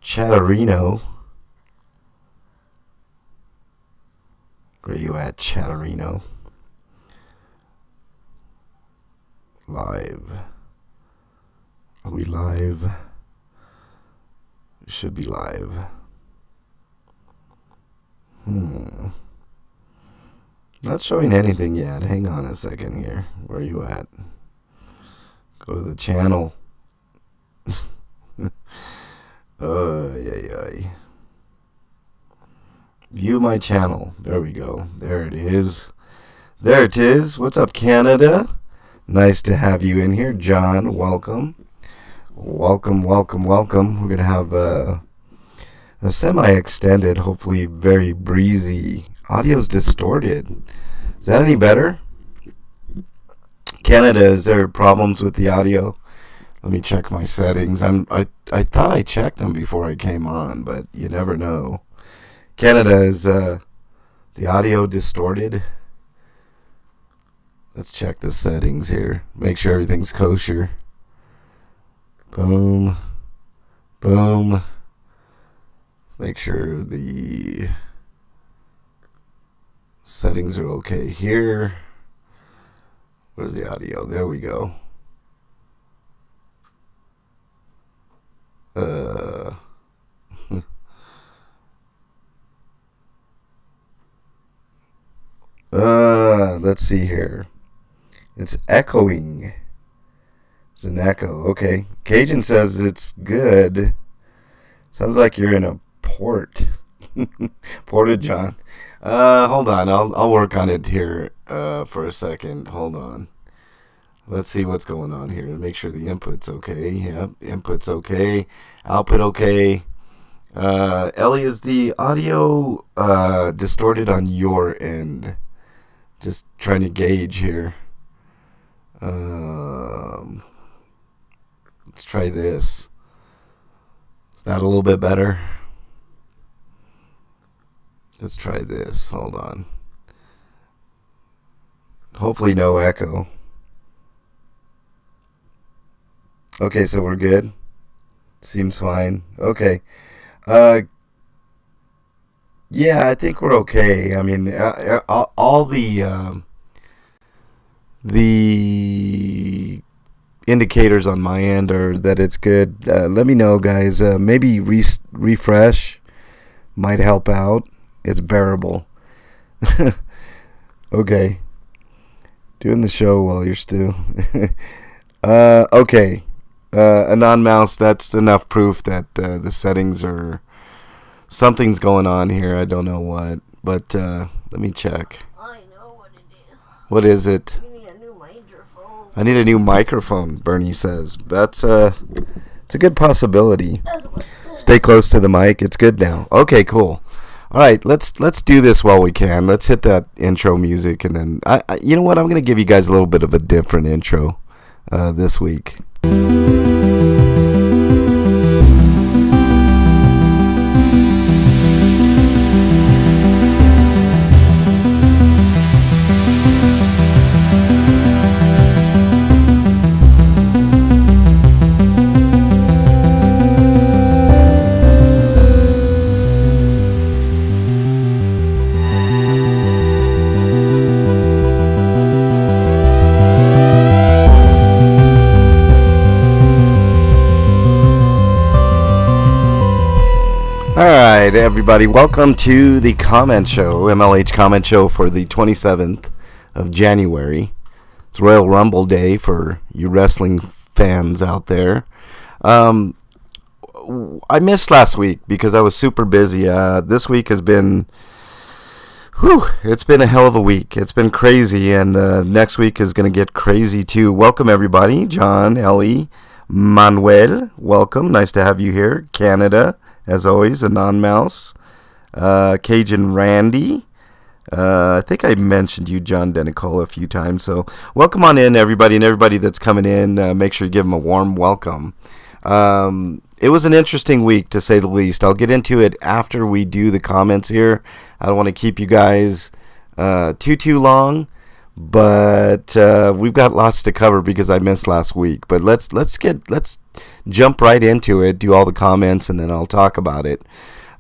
Chatterino. Where you at, Chatterino? Live. Are we live? We should be live. Not showing anything yet. Hang on a second here. Where are you at? Go to the channel. View my channel. There we go. There it is. There it is. What's up, Canada? Nice to have you in here. John, welcome. Welcome. We're going to have a semi-extended, hopefully very breezy. Audio's distorted. Is that any better? Canada, is there problems with the audio? Let me check my settings. I thought I checked them before I came on, but you never know. Canada, is the audio distorted? Let's check the settings here. Make sure everything's kosher. Boom. Make sure the settings are okay here. Where's the audio? There we go. Let's see here. It's echoing. It's an echo. Okay. Cajun says it's good. Sounds like you're in a port. Porta John. Hold on. I'll work on it here for a second. Hold on. Let's see what's going on here. Make sure the input's okay. Yep, input's okay. Output okay. Ellie, is the audio distorted on your end? Just trying to gauge here. Let's try this. Is that a little bit better? Let's try this. Hold on. Hopefully no echo. Okay, so we're good. Seems fine. Okay. Yeah, I think we're okay. I mean, all the indicators on my end are that it's good. Let me know, guys. Maybe refresh might help out. It's bearable. Okay. Doing the show while you're still. Okay. A non-mouse, that's enough proof that the settings are... Something's going on here. I don't know what. But let me check. I know what it is. What is it? You need a new microphone. I need a new microphone, Bernie says. It's a good possibility. Stay close to the mic. It's good now. Okay, cool. All right, let's do this while we can. Let's hit that intro music, and then you know what? I'm gonna give you guys a little bit of a different intro this week. Alright, everybody, welcome to the Comment Show, MLH Comment Show for the 27th of January. It's Royal Rumble Day for you wrestling fans out there. I missed last week because I was super busy. This week has been, it's been a hell of a week. It's been crazy, and next week is going to get crazy too. Welcome, everybody. John, Ellie, Manuel, welcome. Nice to have you here. Canada. As always, a non-mouse. Cajun Randy. I think I mentioned you, John Denicola, a few times. So welcome on in, everybody. And everybody that's coming in, make sure you give them a warm welcome. It was an interesting week, to say the least. I'll get into it after we do the comments here. I don't want to keep you guys too long. But we've got lots to cover because I missed last week. But let's jump right into it, do all the comments, and then I'll talk about it.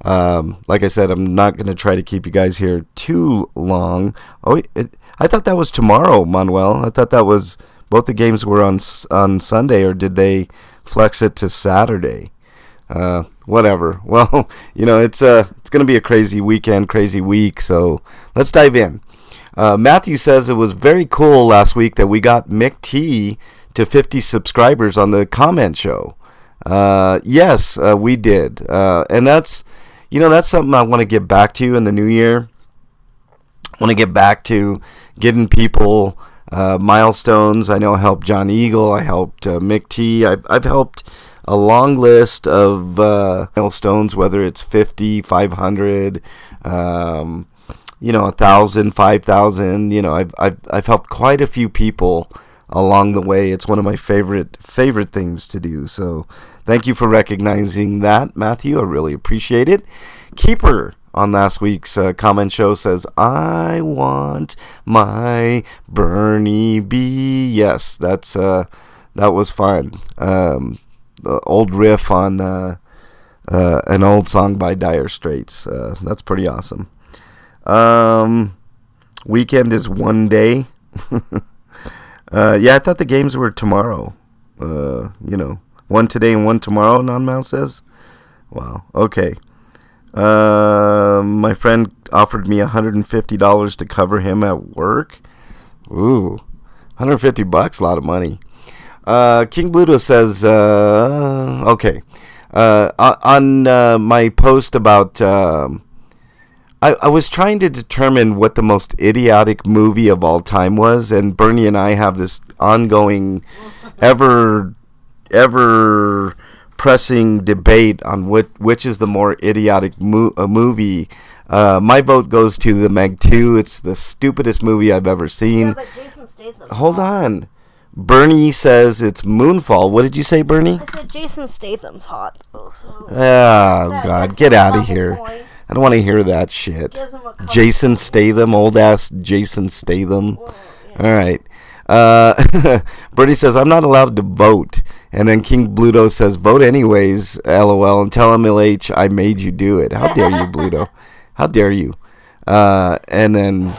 Like I said, I'm not going to try to keep you guys here too long. I thought that was tomorrow, Manuel. I thought that was both the games were on Sunday, or did they flex it to Saturday? Whatever. Well, it's going to be a crazy weekend, crazy week. So let's dive in. Matthew says it was very cool last week that we got Mick T to 50 subscribers on the comment show. Yes, we did. And that's something I want to get back to in the new year. I want to get back to giving people milestones. I know I helped John Eagle. I helped Mick T. I've helped a long list of milestones, whether it's 50, 500, 1,000, 5,000. I've helped quite a few people along the way. It's one of my favorite things to do. So thank you for recognizing that, Matthew. I really appreciate it. Keeper on last week's comment show says, I want my Bernie B. Yes, that was fun. The old riff on an old song by Dire Straits. That's pretty awesome. Weekend is one day. I thought the games were tomorrow. One today and one tomorrow, Non-Mouse says. Wow, okay. My friend offered me $150 to cover him at work. Ooh, $150, a lot of money. King Bluto says, okay. On my post about... I was trying to determine what the most idiotic movie of all time was, and Bernie and I have this ongoing, ever pressing debate on which is the more idiotic movie. My vote goes to The Meg 2. It's the stupidest movie I've ever seen. Yeah, but Jason Statham's Hold hot. on. Bernie says it's Moonfall. What did you say, Bernie? I said Jason Statham's hot. So Oh, God. Get out of here. points. I don't want to hear that shit. Gives him a couple Jason Statham, old ass Jason Statham. Yeah. All right. Bernie says, I'm not allowed to vote. And then King Bluto says, vote anyways, LOL, and tell MLH I made you do it. How dare you, Bluto? How dare you? And then,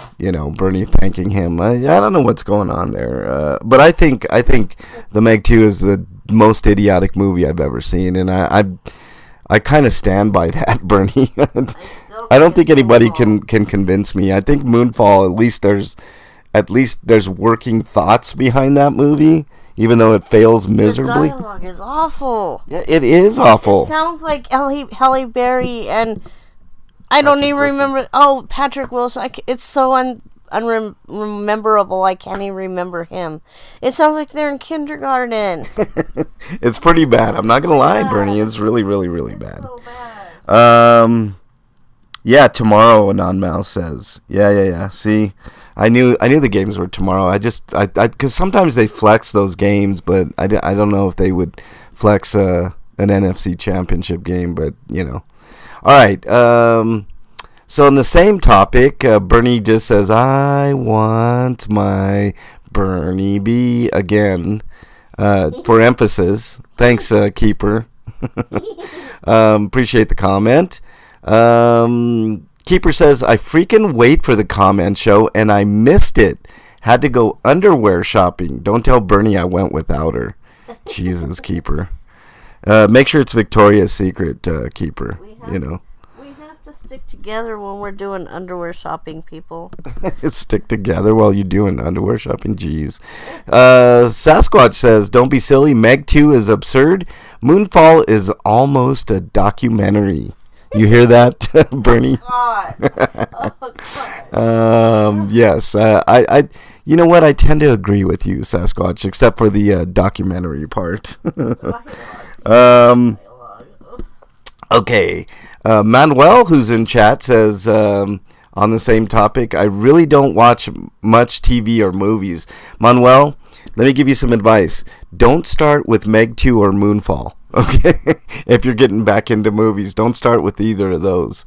Bernie thanking him. I don't know what's going on there. But I think The Meg 2 is the most idiotic movie I've ever seen. And I kind of stand by that, Bernie. I don't think anybody can convince me. I think Moonfall, at least there's working thoughts behind that movie, even though it fails miserably. The dialogue is awful. Yeah, it is awful. It sounds like Halle Berry and I don't even remember. Oh, Patrick Wilson. It's so unrememberable. I can't even remember him. It sounds like they're in kindergarten. It's pretty bad. I'm not gonna lie, Bernie. It's really, really, really bad. So bad. Yeah, tomorrow, Non-Mouse says. Yeah. See, I knew the games were tomorrow. Because sometimes they flex those games, but I don't know if they would flex an NFC Championship game, but All right. So on the same topic, Bernie just says, I want my Bernie B again, for emphasis. Thanks, Keeper. Appreciate the comment. Keeper says, I freaking wait for the comment show and I missed it. Had to go underwear shopping. Don't tell Bernie I went without her. Jesus, Keeper. Make sure it's Victoria's Secret, Keeper. We have to stick together when we're doing underwear shopping, people. Stick together while you're doing underwear shopping. Jeez. Sasquatch says, don't be silly. Meg 2 is absurd. Moonfall is almost a documentary. You hear that, Bernie? God. Oh, God. Yes. I you know what? I tend to agree with you, Sasquatch, except for the documentary part. Okay. Manuel, who's in chat, says on the same topic, I really don't watch much TV or movies. Manuel, let me give you some advice. Don't start with Meg 2 or Moonfall. Okay? If you're getting back into movies, don't start with either of those.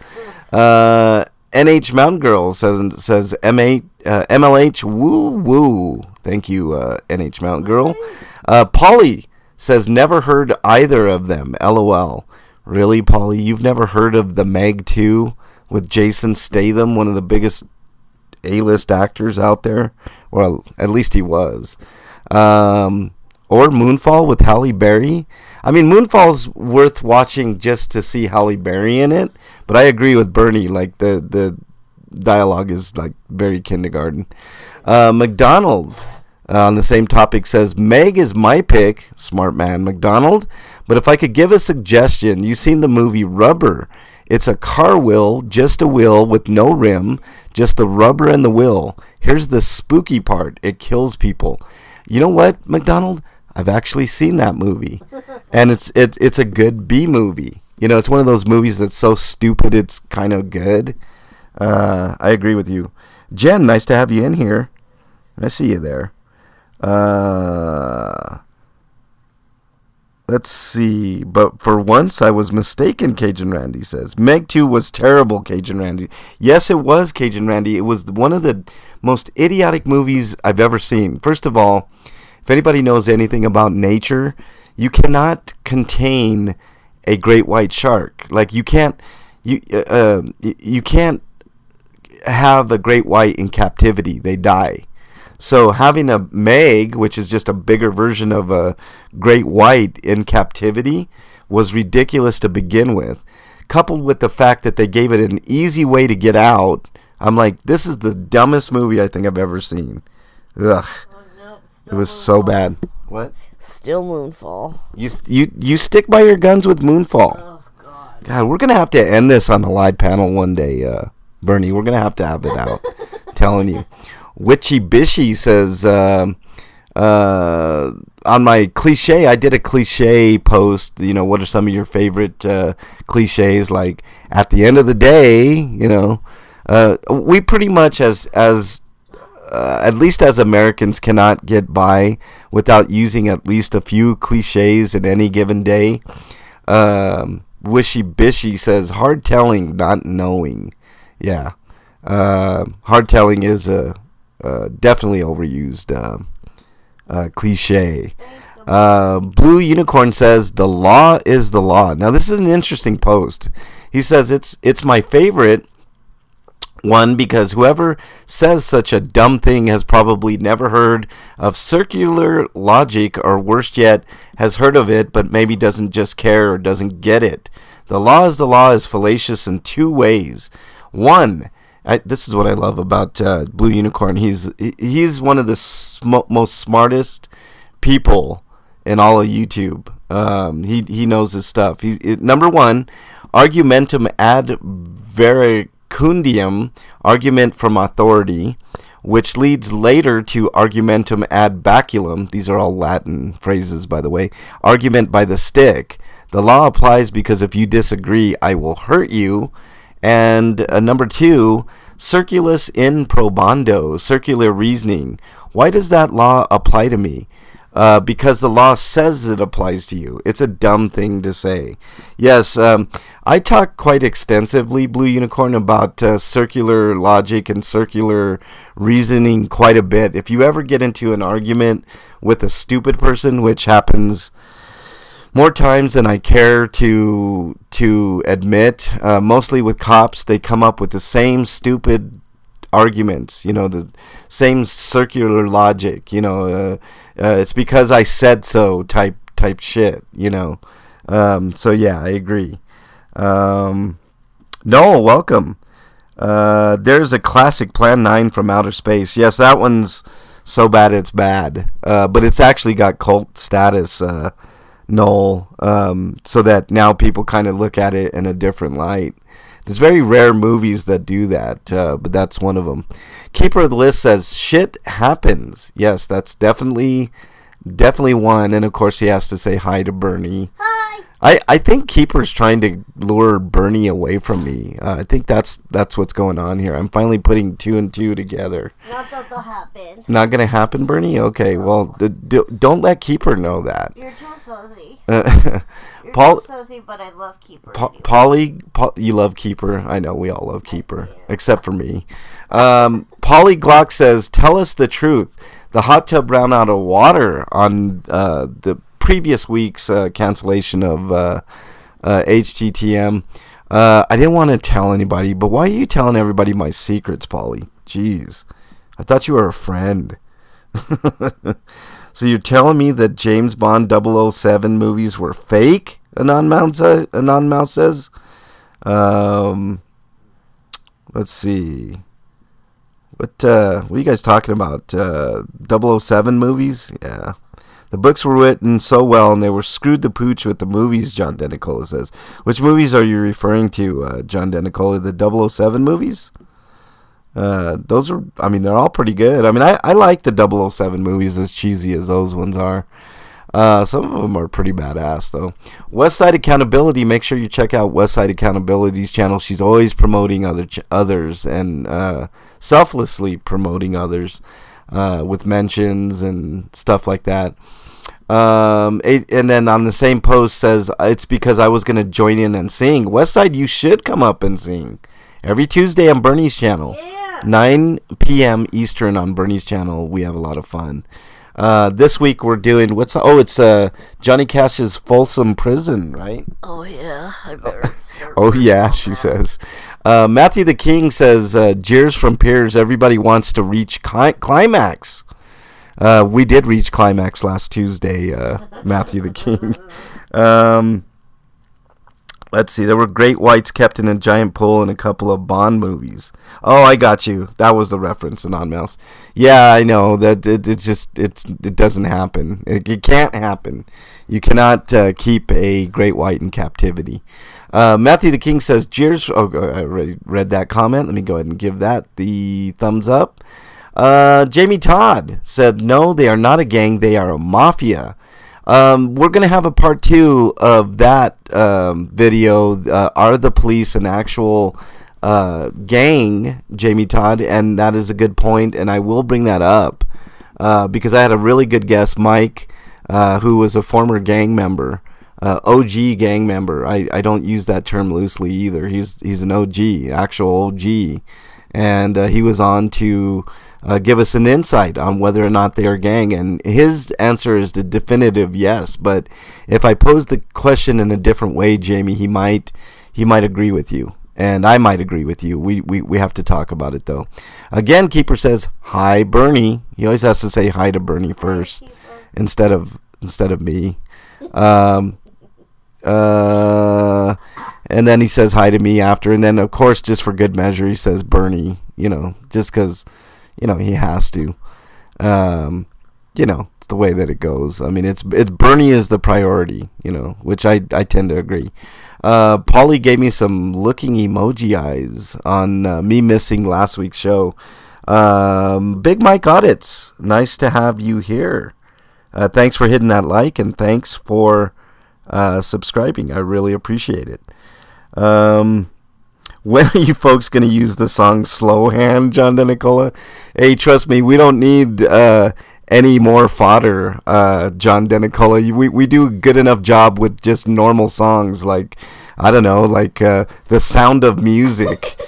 NH Mountain Girl says MLH woo woo. Thank you, NH Mountain Girl. Polly says never heard either of them. LOL. Really, Polly? You've never heard of The Meg 2 with Jason Statham, one of the biggest A-list actors out there? Well, at least he was. Or Moonfall with Halle Berry. I mean, Moonfall's worth watching just to see Halle Berry in it. But I agree with Bernie. Like, the dialogue is, like, very kindergarten. McDonald, on the same topic, says, Meg is my pick. Smart man, McDonald. But if I could give a suggestion, you've seen the movie Rubber. It's a car wheel, just a wheel with no rim, just the rubber and the wheel. Here's the spooky part. It kills people. You know what, McDonald? I've actually seen that movie, and it's a good B movie. You know, it's one of those movies that's so stupid it's kind of good. I agree with you. Jen, nice to have you in here. I see you there. Let's see. But for once, I was mistaken, Cajun Randy says. Meg 2 was terrible, Cajun Randy. Yes, it was, Cajun Randy. It was one of the most idiotic movies I've ever seen. First of all, if anybody knows anything about nature, you cannot contain a great white shark. Like, you can't have a great white in captivity. They die. So having a Meg, which is just a bigger version of a great white in captivity, was ridiculous to begin with. Coupled with the fact that they gave it an easy way to get out, I'm like, this is the dumbest movie I think I've ever seen. Ugh. It was so bad. What? Still Moonfall. You stick by your guns with Moonfall. Oh, God, we're going to have to end this on the live panel one day, Bernie. We're going to have it out. I'm telling you. Witchy Bishy says, on my cliche, I did a cliche post, you know, what are some of your favorite cliches, like, at the end of the day, you know, we pretty much as at least as Americans cannot get by without using at least a few cliches in any given day. Wishy Bishy says, hard telling, not knowing. Yeah. Hard telling is a definitely overused cliche. Blue Unicorn says, the law is the law. Now, this is an interesting post. He says, it's my favorite one because whoever says such a dumb thing has probably never heard of circular logic, or worse yet, has heard of it but maybe doesn't just care or doesn't get it. The law is fallacious in two ways. One, this is what I love about Blue Unicorn. He's one of the most smartest people in all of YouTube. He knows his stuff. Number one, argumentum ad verecundium, argument from authority, which leads later to argumentum ad baculum. These are all Latin phrases, by the way. Argument by the stick. The law applies because if you disagree, I will hurt you. And number two, circulus in probando, circular reasoning. Why does that law apply to me? Because the law says it applies to you. It's a dumb thing to say. Yes, I talk quite extensively, Blue Unicorn, about circular logic and circular reasoning quite a bit. If you ever get into an argument with a stupid person, which happens more times than I care to admit, mostly with cops, they come up with the same stupid arguments, you know, the same circular logic, you know, it's because I said so type shit, you know. So yeah, I agree. Noel, welcome. There's a classic Plan 9 from outer space. Yes, that one's so bad it's bad, but it's actually got cult status, Noel, so that now people kind of look at it in a different light. There's very rare movies that do that, but that's one of them. Keeper of the List says, shit happens. Yes, that's definitely one. And, of course, he has to say hi to Bernie. Hi. I think Keeper's trying to lure Bernie away from me. I think that's what's going on here. I'm finally putting two and two together. Not that that'll happen. Not gonna happen, Bernie? Okay, well, don't let Keeper know that. You're too saucy. You're Paul, too saucy, but I love Keeper. Polly, you love Keeper. I know we all love Keeper, except for me. Polly Glock says, "Tell us the truth. The hot tub ran out of water on the previous week's cancellation of HTTM. I didn't want to tell anybody, but why are you telling everybody my secrets, Polly? Jeez, I thought you were a friend." So you're telling me that James Bond 007 movies were fake? Anonmouse says. Let's see. What are you guys talking about? 007 movies? Yeah. The books were written so well, and they were screwed the pooch with the movies, John Denicola says. Which movies are you referring to, John Denicola? The 007 movies? Those are, I mean, they're all pretty good. I mean, I like the 007 movies, as cheesy as those ones are. Some of them are pretty badass, though. Westside Accountability, make sure you check out Westside Accountability's channel. She's always promoting others and selflessly promoting others with mentions and stuff like that. And then on the same post says, it's because I was going to join in and sing. Westside, you should come up and sing. Every Tuesday on Bernie's channel. Yeah. 9 p.m. Eastern on Bernie's channel. We have a lot of fun. This week we're doing, it's Johnny Cash's Folsom Prison, right? Oh, yeah. I better. Oh, yeah, she says. Matthew the King says, jeers from peers. Everybody wants to reach climax. We did reach climax last Tuesday, Matthew the King. Let's see. There were great whites kept in a giant pool in a couple of Bond movies. Oh, I got you. That was the reference, Anonmouse. Yeah, I know that it doesn't happen. It can't happen. You cannot keep a great white in captivity. Matthew the King says, "Cheers." Oh, I already read that comment. Let me go ahead and give that the thumbs up. Jamie Todd said, "No, they are not a gang. They are a mafia." We're going to have a part 2 of that video. Are the police an actual gang, Jamie Todd? And that is a good point, and I will bring that up because I had a really good guest, Mike, who was a former gang member, OG gang member. I don't use that term loosely either. He's an OG, actual OG, and he was on to give us an insight on whether or not they are gang, and his answer is the definitive yes. But if I pose the question in a different way, Jamie, he might agree with you, and I might agree with you. We have to talk about it though. Again, Keeper says hi, Bernie. He always has to say hi to Bernie first, instead of me. And then he says hi to me after, and then of course, just for good measure, he says Bernie. Just because. He has to. It's the way that it goes. I mean, it's Bernie is the priority, which I tend to agree. Paulie gave me some looking emoji eyes on me missing last week's show. Big Mike Audits, nice to have you here. Thanks for hitting that like, and thanks for subscribing. I really appreciate it. When are you folks going to use the song Slow Hand, John DeNicola? Hey, trust me, we don't need any more fodder, John DeNicola. We do a good enough job with just normal songs like, I don't know, like The Sound of Music.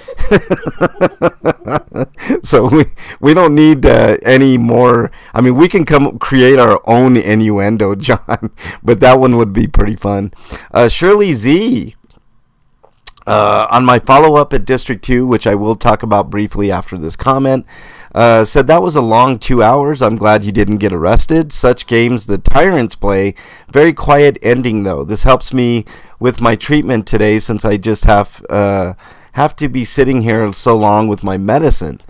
So we don't need any more. I mean, we can create our own innuendo, John, but that one would be pretty fun. Shirley Z. On my follow-up at District 2, which I will talk about briefly after this comment, said that was a long 2 hours. I'm glad you didn't get arrested. Such games the tyrants play. Very quiet ending, though. This helps me with my treatment today since I just have to be sitting here so long with my medicine.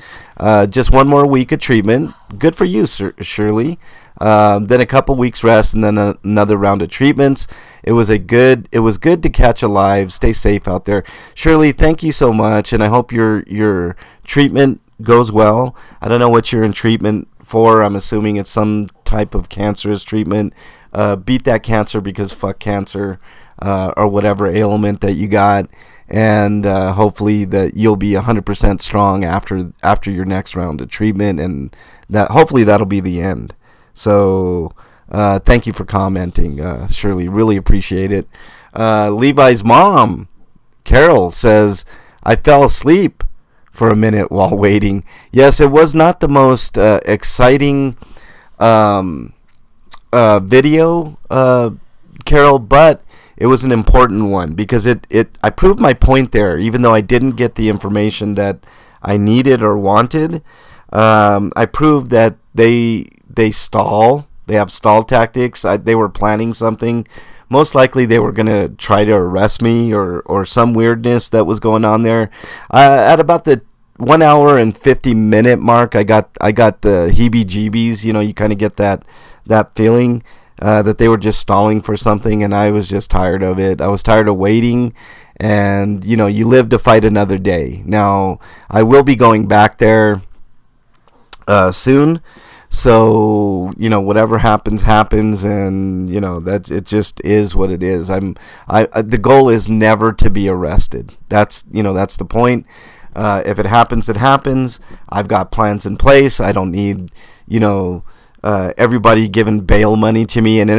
Just one more week of treatment. Good for you, Shirley. Then a couple weeks rest, and then another round of treatments. It was good to catch alive. Stay safe out there, Shirley. Thank you so much, and I hope your treatment goes well. I don't know what you're in treatment for. I'm assuming it's some type of cancerous treatment. Beat that cancer, because fuck cancer. or whatever ailment that you got, and hopefully that you'll be 100% strong after your next round of treatment, and that hopefully that'll be the end. So thank you for commenting, Shirley. Really appreciate it. Levi's mom, Carol, says, I fell asleep for a minute while waiting. Yes, it was not the most exciting video, Carol, but it was an important one because I proved my point there, even though I didn't get the information that I needed or wanted. I proved that they stall. They have stall tactics. They were planning something. Most likely they were going to try to arrest me or some weirdness that was going on there. At about the 1 hour and 50-minute mark, I got the heebie-jeebies. You kind of get that feeling that they were just stalling for something, and I was just tired of it. I was tired of waiting, and, you live to fight another day. Now, I will be going back there soon. So, whatever happens, and, that it just is what it is. The goal is never to be arrested. That's the point. If it happens, it happens. I've got plans in place. I don't need, everybody giving bail money to me. And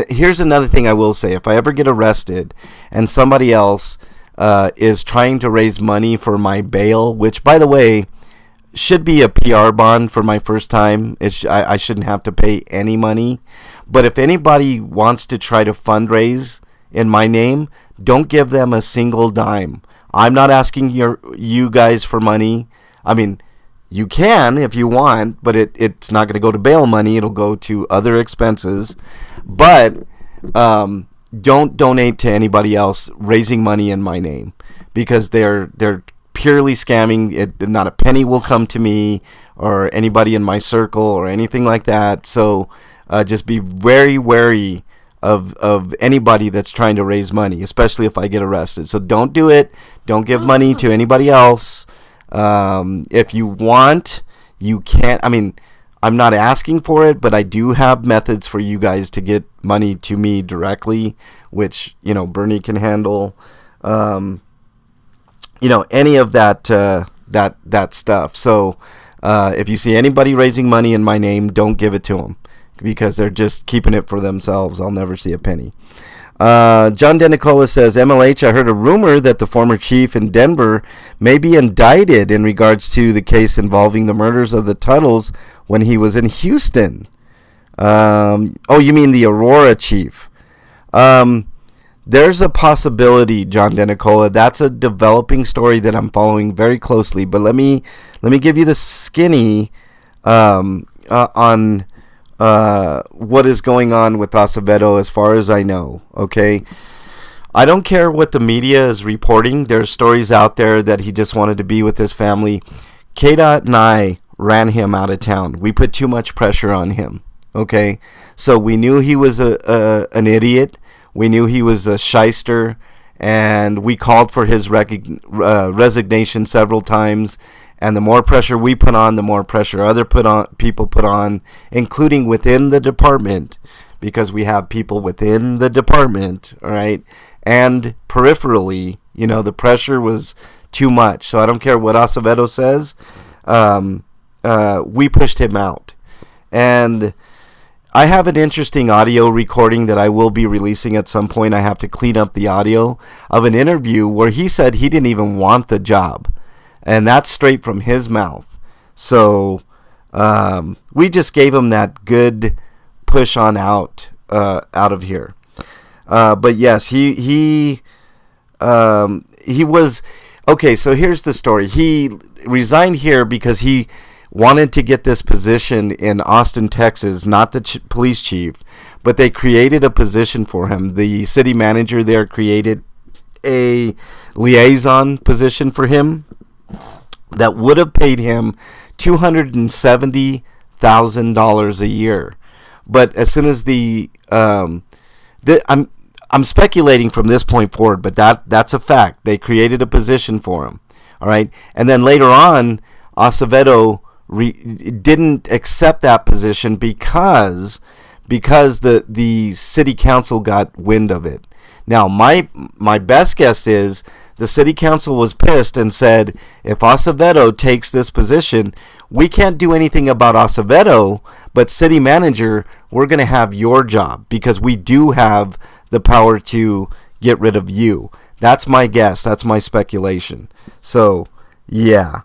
here's another thing I will say. If I ever get arrested and somebody else is trying to raise money for my bail, which, by the way, should be a PR bond for my first time. I shouldn't have to pay any money. But if anybody wants to try to fundraise in my name, don't give them a single dime. I'm not asking you guys for money. I mean, you can if you want, but it's not going to go to bail money. It'll go to other expenses. But don't donate to anybody else raising money in my name, because they're purely scamming. Not a penny will come to me or anybody in my circle or anything like that. So just be very wary of anybody that's trying to raise money, especially if I get arrested. So don't do it. Don't give money to anybody else. If you want, you can't. I mean, I'm not asking for it, but I do have methods for you guys to get money to me directly, which, Bernie can handle. Any of that stuff. So if you see anybody raising money in my name, don't give it to them, because they're just keeping it for themselves. I'll never see a penny. John Denicola says, MLH, I heard a rumor that the former chief in Denver may be indicted in regards to the case involving the murders of the Tuttles when he was in Houston. You mean the Aurora chief? There's a possibility, John Denicola. That's a developing story that I'm following very closely. But let me give you the skinny on what is going on with Acevedo as far as I know. Okay, I don't care what the media is reporting. There's stories out there that he just wanted to be with his family. KDOT and I ran him out of town. We put too much pressure on him. Okay, so we knew he was an idiot. We knew he was a shyster, and we called for his resignation several times. And the more pressure we put on, the more pressure other people put on, including within the department, because we have people within the department, all right? And peripherally, the pressure was too much. So I don't care what Acevedo says. We pushed him out. And I have an interesting audio recording that I will be releasing at some point. I have to clean up the audio of an interview where he said he didn't even want the job. And that's straight from his mouth. So we just gave him that good push on out of here. But yes, he was okay. So here's the story. He resigned here because he wanted to get this position in Austin, Texas, not the police chief, but they created a position for him. The city manager there created a liaison position for him that would have paid him $270,000 a year. But as soon as I'm speculating from this point forward, but that's a fact. They created a position for him. All right, and then later on, Acevedo didn't accept that position because the city council got wind of it. Now, my best guess is the city council was pissed and said, if Acevedo takes this position, we can't do anything about Acevedo, but city manager, we're going to have your job because we do have the power to get rid of you. That's my guess. That's my speculation. So, yeah.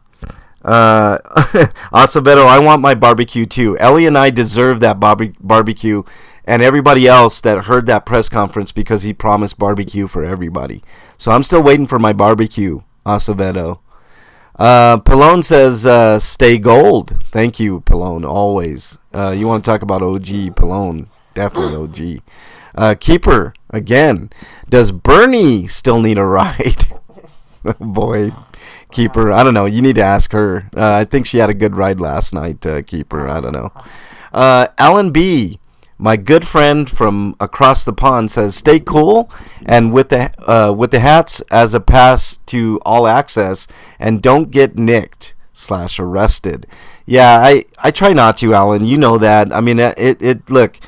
Acevedo, I want my barbecue too. Ellie and I deserve that barbecue, and everybody else that heard that press conference because he promised barbecue for everybody. So I'm still waiting for my barbecue, Acevedo. Pallone says, stay gold. Thank you, Pallone, always. You want to talk about OG, Pallone, definitely OG. Keeper, again, does Bernie still need a ride? Boy, Keeper, I don't know. You need to ask her. I think she had a good ride last night, Keeper. I don't know. Alan B., my good friend from across the pond, says, stay cool and with the hats as a pass to all access and don't get nicked / arrested. Yeah, I try not to, Alan. You know that. I mean, look,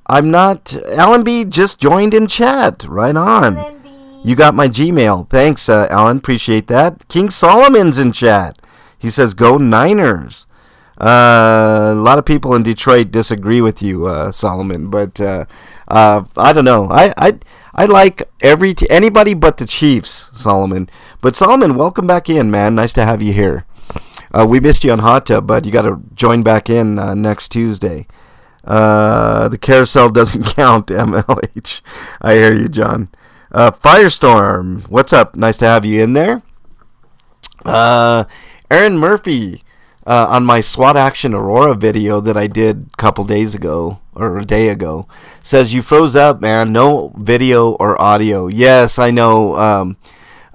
I'm not. Alan B. just joined in chat. Right on. You got my Gmail. Thanks, Alan. Appreciate that. King Solomon's in chat. He says, go Niners. A lot of people in Detroit disagree with you, Solomon, but I don't know. I like anybody but the Chiefs, Solomon. But Solomon, welcome back in, man. Nice to have you here. We missed you on Hot Tub, but you got to join back in next Tuesday. The carousel doesn't count, MLH. I hear you, John. Firestorm, what's up? Nice to have you in there. Aaron Murphy, on my SWAT Action Aurora video that I did a couple days ago, or a day ago, says you froze up, man. No video or audio. Yes, I know,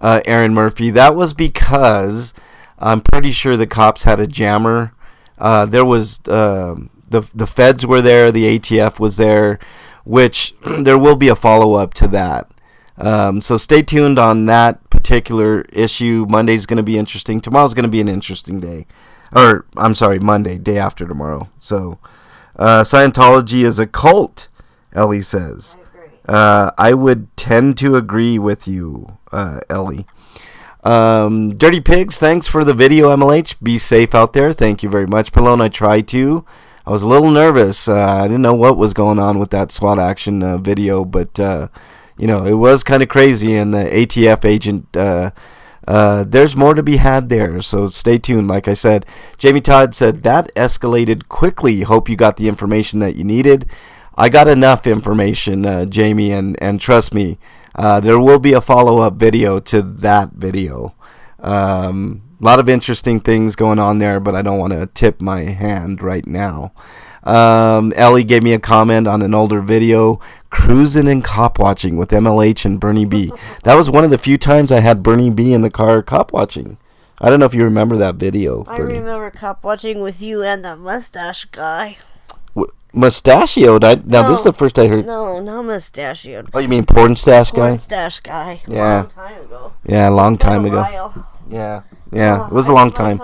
Aaron Murphy. That was because I'm pretty sure the cops had a jammer. There was the feds were there, the ATF was there, which there will be a follow-up to that. So stay tuned on that particular issue. Monday's going to be interesting. Tomorrow's going to be an interesting day. Or, I'm sorry, Monday, day after tomorrow. So, Scientology is a cult, Ellie says. I would tend to agree with you, Ellie. Dirty Pigs, thanks for the video, MLH. Be safe out there. Thank you very much, Pallone. I tried to. I was a little nervous. I didn't know what was going on with that SWAT action video, but, you know, it was kind of crazy, and the ATF agent, there's more to be had there, so stay tuned. Like I said, Jamie Todd said, that escalated quickly. Hope you got the information that you needed. I got enough information, Jamie, and trust me, there will be a follow-up video to that video. A lot of interesting things going on there, but I don't want to tip my hand right now. Ellie gave me a comment on an older video, cruising and cop watching with MLH and Bernie B. That was one of the few times I had Bernie B in the car cop watching. I don't know if you remember that video, Bernie. I remember cop watching with you and the mustache guy. Mustachioed? Now, this is the first I heard. No, not mustachioed. Oh, you mean porn stash guy? Porn stash guy. Yeah. Long time ago. Yeah, a long time ago. Yeah, it was a long time.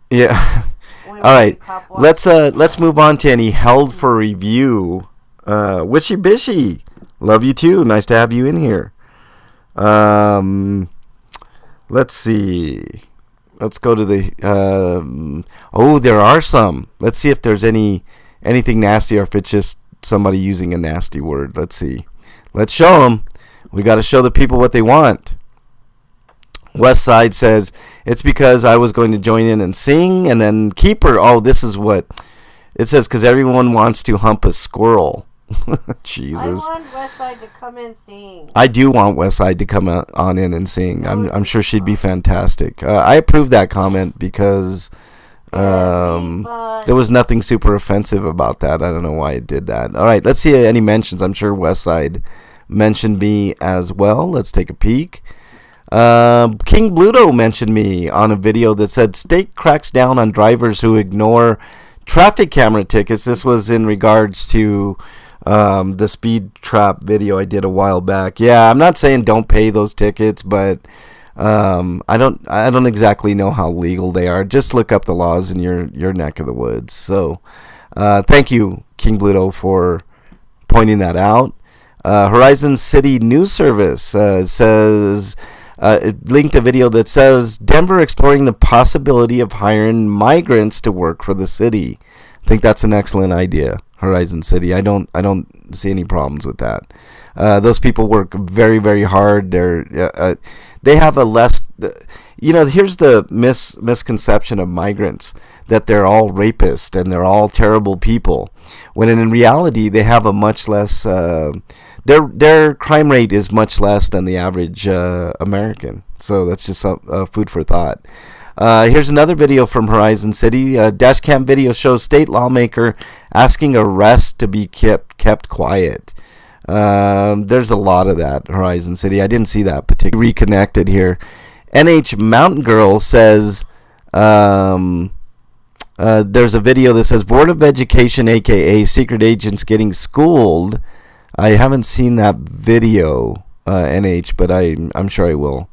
Yeah. All right, let's move on to any held for review. Wishy Bishy, love you too. Nice to have you in here. Let's see. Let's go to the. There are some. Let's see if there's anything nasty or if it's just somebody using a nasty word. Let's see. Let's show them. We got to show the people what they want. West Side says, it's because I was going to join in and sing. And then Keeper, this is what it says, because everyone wants to hump a squirrel. Jesus. I want West Side to come and sing. I do want West Side to come on in and sing. I'm sure she'd be fantastic. I approve that comment because there was nothing super offensive about that. I don't know why it did that. All right, let's see any mentions. I'm sure West Side mentioned me as well. Let's take a peek. King Bluto mentioned me on a video that said state cracks down on drivers who ignore traffic camera tickets. This was in regards to the speed trap video I did a while back. Yeah, I'm not saying don't pay those tickets, but I don't exactly know how legal they are. Just look up the laws in your neck of the woods. So thank you, King Bluto, for pointing that out. Horizon City News Service says, linked a video that says Denver exploring the possibility of hiring migrants to work for the city. I think that's an excellent idea, Horizon City. I don't see any problems with that. Those people work very, very hard. They have a less, here's the misconception of migrants, that they're all rapists and they're all terrible people, when in reality they have a much less, their crime rate is much less than the average American. So that's just food for thought. Here's another video from Horizon City. Dashcam video shows state lawmaker asking arrest to be kept quiet. There's a lot of that, Horizon City. I didn't see that particularly. Reconnected here. NH Mountain Girl says, there's a video that says Board of Education, aka secret agents getting schooled. I haven't seen that video, NH, but I'm sure I will.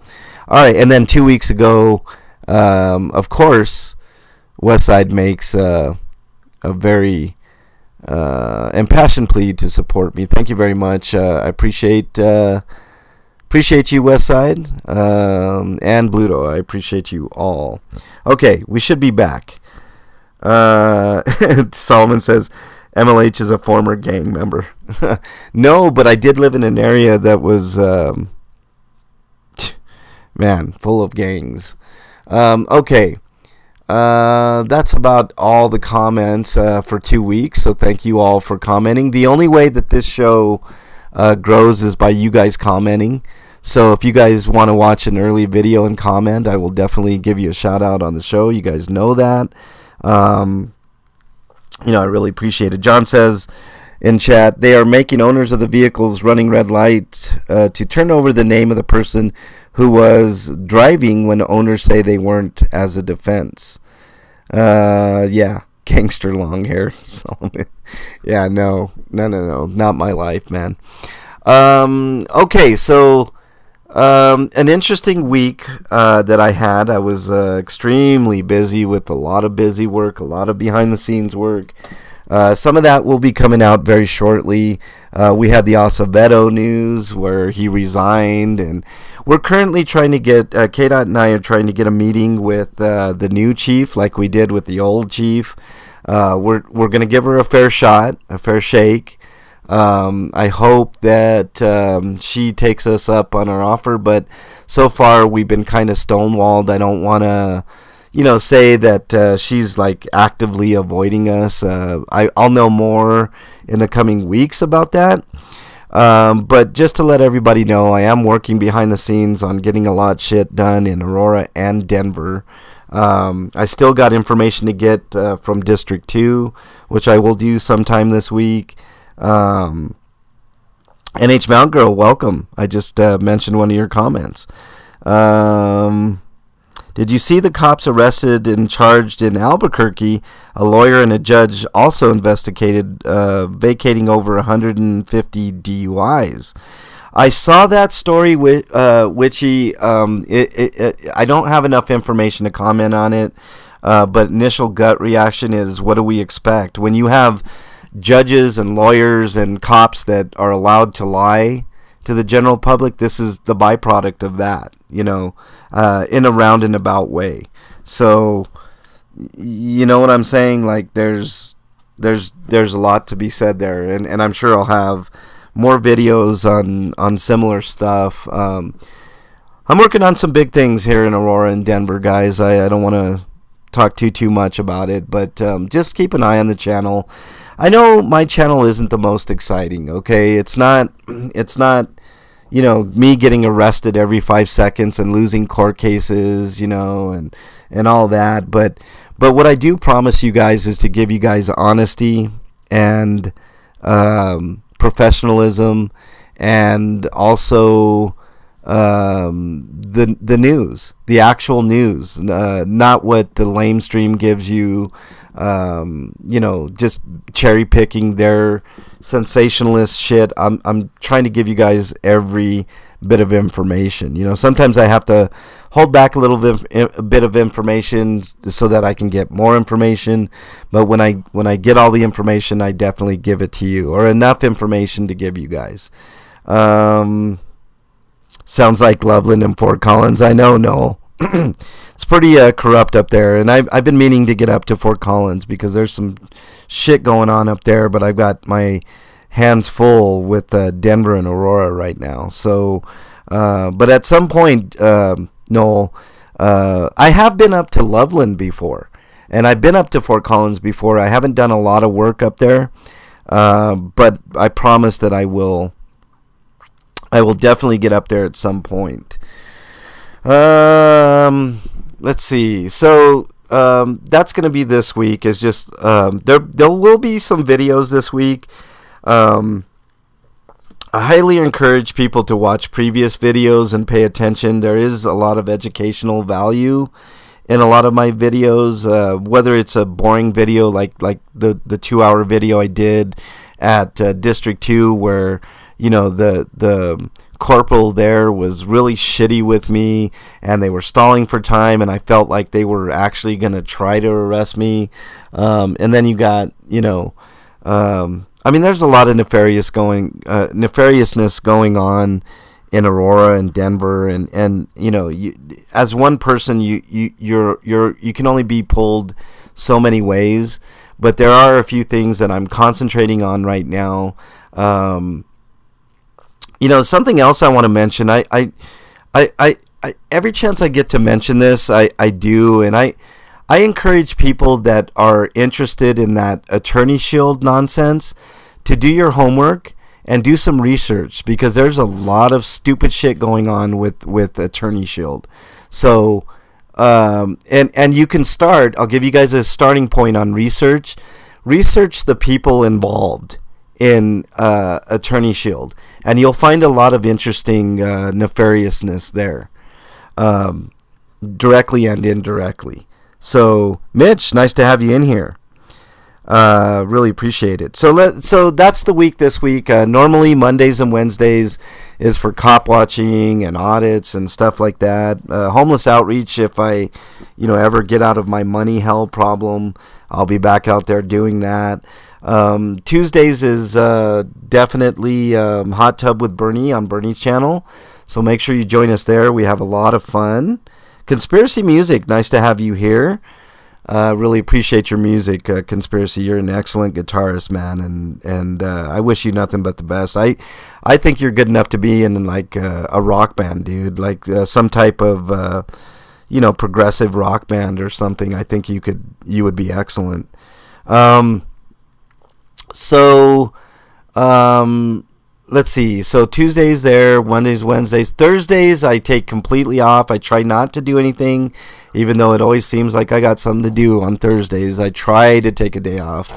All right, and then 2 weeks ago, of course, Westside makes a very impassioned plea to support me. Thank you very much. I appreciate you, Westside, and Bluto. I appreciate you all. Okay, we should be back. Solomon says MLH is a former gang member. No, but I did live in an area that was, full of gangs. Okay. That's about all the comments for 2 weeks. So thank you all for commenting. The only way that this show grows is by you guys commenting. So if you guys want to watch an early video and comment, I will definitely give you a shout out on the show. You guys know that. I really appreciate it. John says in chat, they are making owners of the vehicles running red lights to turn over the name of the person who was driving when owners say they weren't, as a defense. Gangster long hair. Yeah, no, not my life, man. Okay, so an interesting week that I had. I was extremely busy with a lot of busy work, a lot of behind-the-scenes work. Some of that will be coming out very shortly. We had the Acevedo news where he resigned, and we're currently trying to get, KDOT and I are trying to get a meeting with the new chief like we did with the old chief. We're going to give her a fair shot, a fair shake. I hope that she takes us up on our offer, but so far we've been kind of stonewalled. I don't want to say that she's like actively avoiding us. I'll know more in the coming weeks about that. But just to let everybody know, I am working behind the scenes on getting a lot of shit done in Aurora and Denver. I still got information to get from District 2, which I will do sometime this week. NH Mount Girl, welcome. I just mentioned one of your comments. Did you see the cops arrested and charged in Albuquerque? A lawyer and a judge also investigated vacating over 150 DUIs. I saw that story, Witchy. I don't have enough information to comment on it, but initial gut reaction is, what do we expect? When you have judges and lawyers and cops that are allowed to lie to the general public, this is the byproduct of that, in a roundabout way. So, you know what I'm saying? Like, there's a lot to be said there, and I'm sure I'll have more videos on similar stuff. I'm working on some big things here in Aurora and Denver, guys. I don't want to talk too much about it, but just keep an eye on the channel. I know my channel isn't the most exciting, okay? It's not me getting arrested every 5 seconds and losing court cases, and all that. But what I do promise you guys is to give you guys honesty and professionalism, and also the news, the actual news, not what the lamestream gives you. Just cherry picking their sensationalist shit. I'm trying to give you guys every bit of information. Sometimes I have to hold back a bit of information so that I can get more information. But when I get all the information, I definitely give it to you, or enough information to give you guys. Sounds like Loveland and Fort Collins. I know, Noel. It's pretty corrupt up there, and I've been meaning to get up to Fort Collins because there's some shit going on up there, but I've got my hands full with Denver and Aurora right now. So, but at some point, Noel, I have been up to Loveland before, and I've been up to Fort Collins before. I haven't done a lot of work up there, but I promise that I will definitely get up there at some point. Let's see. So that's going to be this week. Is just there will be some videos this week. I highly encourage people to watch previous videos and pay attention. There is a lot of educational value in a lot of my videos, whether it's a boring video like the 2-hour video I did at District 2 where, you know, the corporal there was really shitty with me and they were stalling for time and I felt like they were actually going to try to arrest me. And then you got, you know, I mean, there's a lot of nefariousness going on in Aurora and Denver, and you know, as one person, you can only be pulled so many ways. But there are a few things that I'm concentrating on right now. You know, something else I want to mention. I every chance I get to mention this, I do, and I encourage people that are interested in that Attorney Shield nonsense to do your homework and do some research, because there's a lot of stupid shit going on with Attorney Shield. So, and you can start. I'll give you guys a starting point on research. Research the people involved in Attorney Shield, and you'll find a lot of interesting nefariousness there, directly and indirectly. So, Mitch, nice to have you in here. Really appreciate it. So that's the week this week. Normally Mondays and Wednesdays is for cop watching and audits and stuff like that. Homeless outreach, if I, you know, ever get out of my money hell problem, I'll be back out there doing that. Tuesdays is definitely Hot Tub with Bernie on Bernie's channel. So make sure you join us there. We have a lot of fun. Conspiracy Music, nice to have you here. Really appreciate your music, Conspiracy. You're an excellent guitarist, man, and I wish you nothing but the best. I think you're good enough to be in like a rock band, dude, like some type of you know, progressive rock band or something. I think you would be excellent. Let's see. So Tuesdays there, Mondays, Wednesdays, Thursdays I take completely off. I try not to do anything, even though it always seems like I got something to do on Thursdays. I try to take a day off.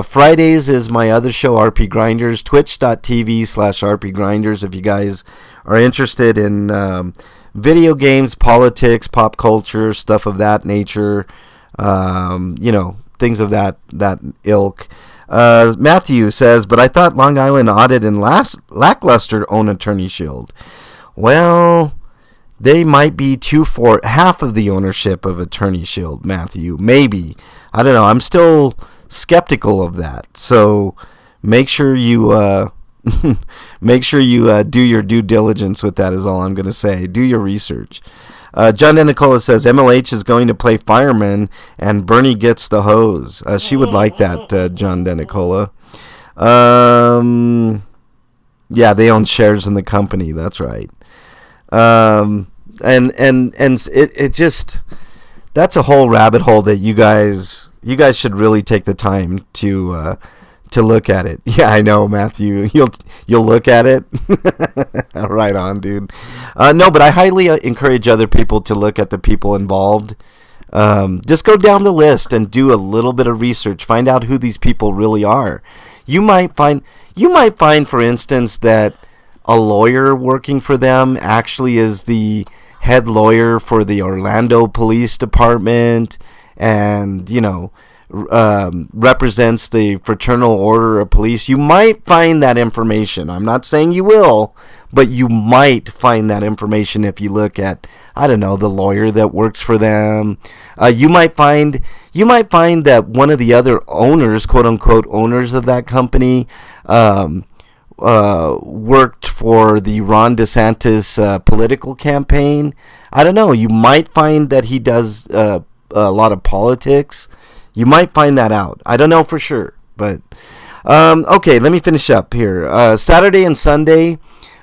Fridays is my other show, RP Grinders, twitch.tv/RP Grinders. If you guys are interested in video games, politics, pop culture, stuff of that nature, you know, things of that ilk. Matthew says, but I thought Long Island Audit and Lackluster own Attorney Shield. Well, they might be half of the ownership of Attorney Shield, Matthew. Maybe. I don't know. I'm still skeptical of that. So make sure you do your due diligence with that is all I'm going to say. Do your research. John Denicola says MLH is going to play fireman and Bernie gets the hose. She would like that, John Denicola. Yeah, they own shares in the company. That's right. And it just, that's a whole rabbit hole that you guys should really take the time to look at it. Yeah, I know, Matthew. You'll look at it. Right on, dude. No, but I highly encourage other people to look at the people involved. Just go down the list and do a little bit of research. Find out who these people really are. You might find, for instance, that a lawyer working for them actually is the head lawyer for the Orlando Police Department, and you know, represents the Fraternal Order of Police. You might find that information. I'm not saying you will, but you might find that information if you look at, I don't know, the lawyer that works for them. You might find that one of the other owners, quote unquote owners of that company, worked for the Ron DeSantis political campaign. I don't know. You might find that he does a lot of politics. You might find that out. I don't know for sure. But, okay, let me finish up here. Saturday and Sunday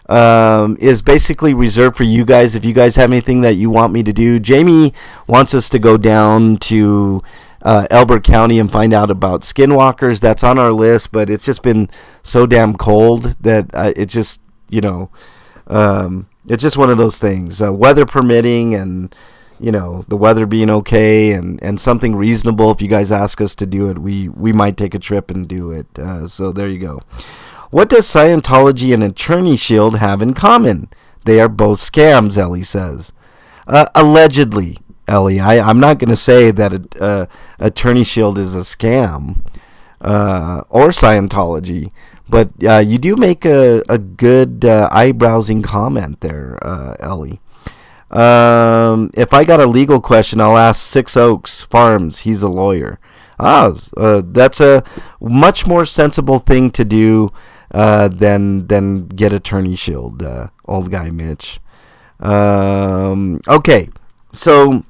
is basically reserved for you guys. If you guys have anything that you want me to do, Jamie wants us to go down to Elbert County and find out about skinwalkers. That's on our list, but it's just been so damn cold that it's just, it's just one of those things. Weather permitting and, the weather being okay and something reasonable. If you guys ask us to do it, we might take a trip and do it. So there you go. What does Scientology and Attorney Shield have in common? They are both scams, Ellie says. Allegedly, Ellie. I'm not going to say that Attorney Shield is a scam or Scientology, but you do make a good eye-browsing comment there, Ellie. If I got a legal question, I'll ask Six Oaks Farms. He's a lawyer. That's a much more sensible thing to do than get Attorney Shield, old guy Mitch. Okay, so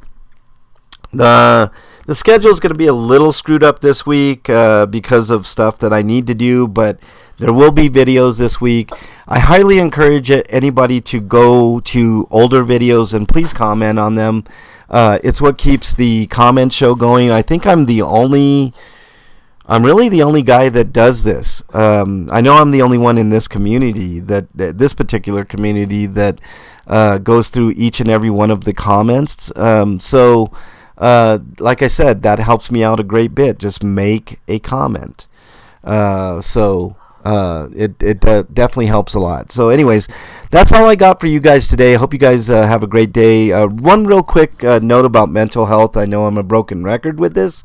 the schedule is going to be a little screwed up this week because of stuff that I need to do, but there will be videos this week. I highly encourage anybody to go to older videos and please comment on them. It's what keeps the comment show going. I think I'm really the only guy that does this. I know I'm the only one in this community, this particular community, that goes through each and every one of the comments. So, like I said, that helps me out a great bit. Just make a comment. It definitely helps a lot. So anyways, that's all I got for you guys today. I hope you guys have a great day. One real quick note about mental health. I know I'm a broken record with this,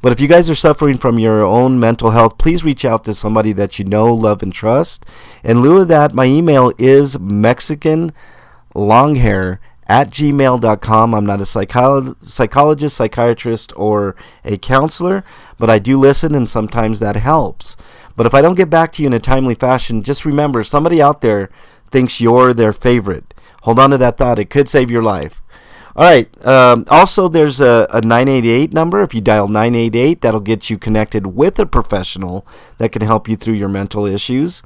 but if you guys are suffering from your own mental health, please reach out to somebody that you know, love, and trust. In lieu of that, my email is mexicanlonghair@gmail.com. I'm not a psychologist, psychiatrist, or a counselor, but I do listen, and sometimes that helps. But if I don't get back to you in a timely fashion, just remember, somebody out there thinks you're their favorite. Hold on to that thought. It could save your life. All right. Also, there's a 988 number. If you dial 988, that'll get you connected with a professional that can help you through your mental issues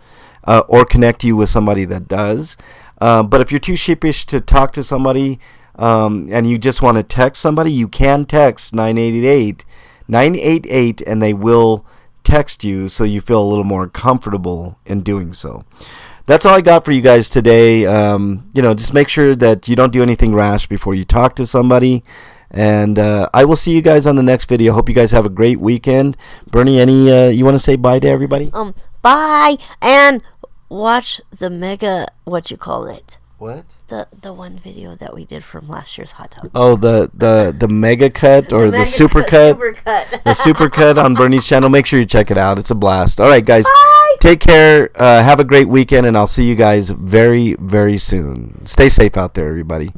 or connect you with somebody that does. But if you're too sheepish to talk to somebody and you just want to text somebody, you can text 988, and they will text you so you feel a little more comfortable in doing so. That's all I got for you guys today. Just make sure that you don't do anything rash before you talk to somebody. And I will see you guys on the next video. Hope you guys have a great weekend. Bernie, you want to say bye to everybody? Bye, and watch the mega, what you call it? What? The one video that we did from last year's hot tub. Oh, the mega cut or the super cut? The super cut on Bernie's channel. Make sure you check it out. It's a blast. All right, guys. Bye. Take care. Have a great weekend, and I'll see you guys very, very soon. Stay safe out there, everybody.